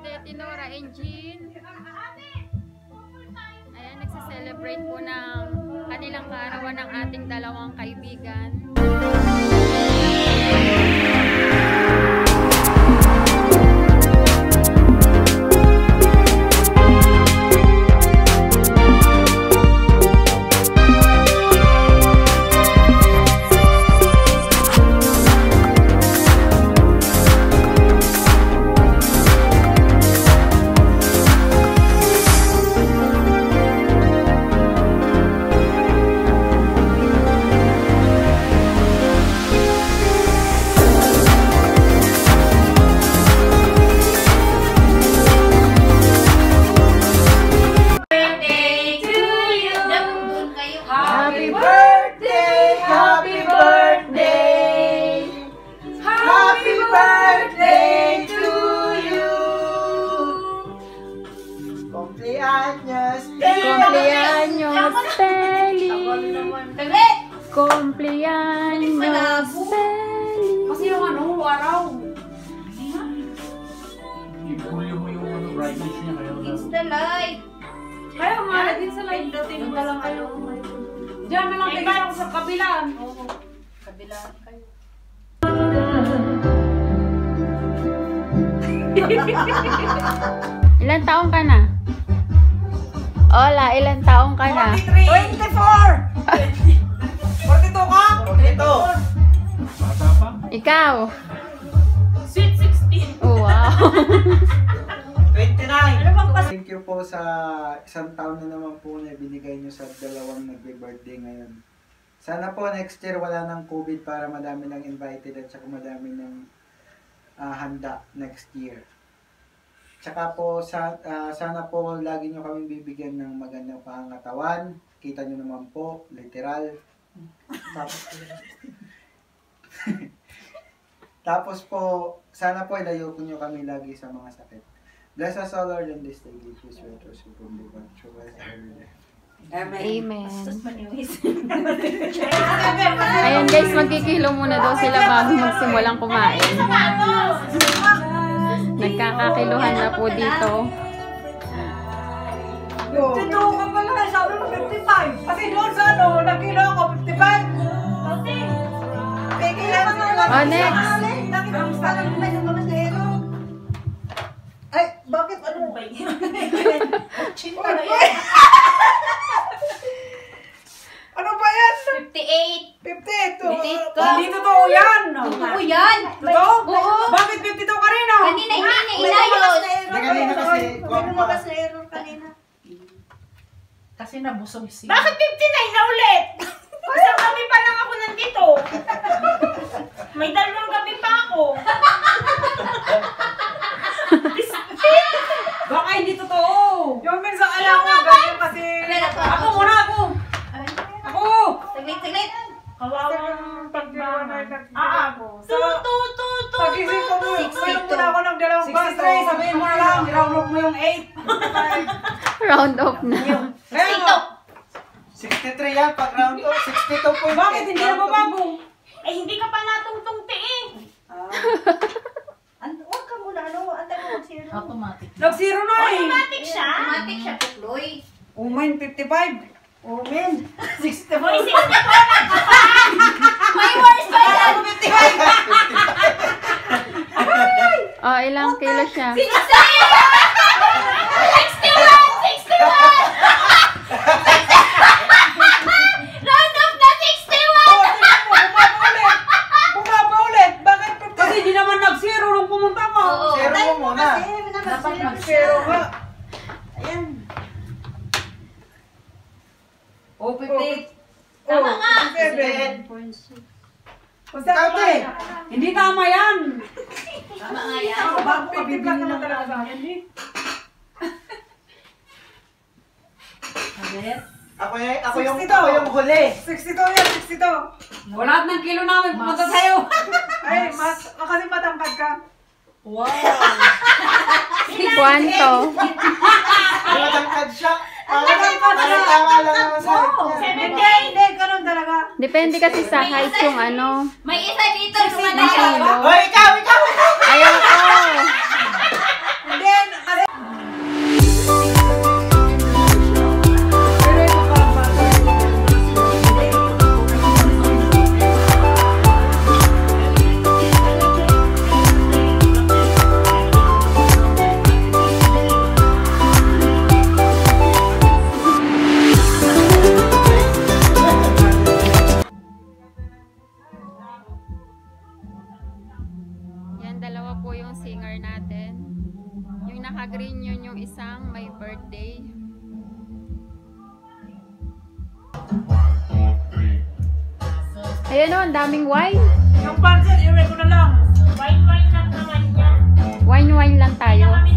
birthday, Tinora and Jean. Ayan, nagsa-celebrate po ng kanilang kaarawan ng ating dalawang kaibigan. Cumpleaños feliz. Kasi yung ano, araw. Ihuli mo yung ano, brightness niya kayo. It's the light. Kaya nga, din sa light. Doon ka lang kayo. Diyan na lang tingin ako sa kabilaan. Oo. Kabilaan kayo. Ilan taong ka na? Hola, ilan taong ka na? 24! 42 ka? 42! Bata pa? Ikaw? Sweet 16. Oh, wow. 29! Ano bang pas... Thank you po sa isang taon na naman po na binigay nyo sa dalawang nagbe-birthday ngayon. Sana po next year wala ng COVID para madami ng invited at saka madami ng handa next year. Tsaka po sana po lagi nyo kaming bibigyan ng magandang pangangatawan. Kita nyo naman po, literal. Tapos po, sana po ilayo nyo kami lagi sa mga sakit. Bless us all, Lord, in this day. Give us sweat or super liver. True as Amen. Maniwis. Ayan guys, magkikilo muna daw sila bago magsimulang kumain. Nagkakakiluhan na po dito. 52 ka pala, sabi mo 55. Kasi doon sa ano, nagkilo ako 55. Oh, next. Ay, bakit ano? Chinta na yan. Ano ba yan? 58. 58. 58 ka. Hindi totoo yan. Oo yan. Totoo? Oo. Bakit 52 ka rin? Kanina hindi inayos. Kanina kasi, Lumabas na error kanina. Kasi nabusog siya. Bakit 59 na ulit? Isang gabi pa lang ako nandito. May dalawang gabi pa ako. Baka hindi totoo. Yung minsan alam ko ganyan kasi... Ako muna ako. Ako. Saglit. Kawawang pagbawa. Tu. Pagising ko mo. Mayroon muna ako ng dalawang bus. Sabihin mo na lang. Round off mo yung 8. Round off na. Kaya 63 yan, pag round off, 62.8. bakit hindi na babago? Eh, hindi ka pa natungtungtiin. Huwag ka muna, antay mo mag-zero. Automatic. Nag-zero na eh. Automatic siya. Automatic siya, Tukloy. Umain, 55. Omen. 64. Hoy, 64 na ka pa. May words pa yan. Oh, ilang kilo siya? 61! 61! Round up na 61! Bumaba ulit. Bakit? Kasi di naman nag-zero nung pumunta ko. Zero mo muna. Dapat Zero nga. Ayan. Oh, 58. Tama nga. 7. Hindi tama yan. Tama nga yan. Ako, bago pag-tibla naman talaga sa akin eh. Ako yung huli. 62 yan, 62. Wala ng kilo namin pumunta sa'yo. Ay, kasi matangkad ka. wow. Kwanto? Matangkad siya. Tama lang naman sa akin. Hindi, ganun talaga. Depende kasi sa height yung ano. May isa dito Ng naman. kilo. Hoy, ikaw! Ayaw ko. Hindi, naka-green yun yung isang may birthday. Ayan o, ang daming wine. Yung pancit, iwi ko na lang. Wine-wine lang naman yan. Wine-wine lang Kaya tayo. kami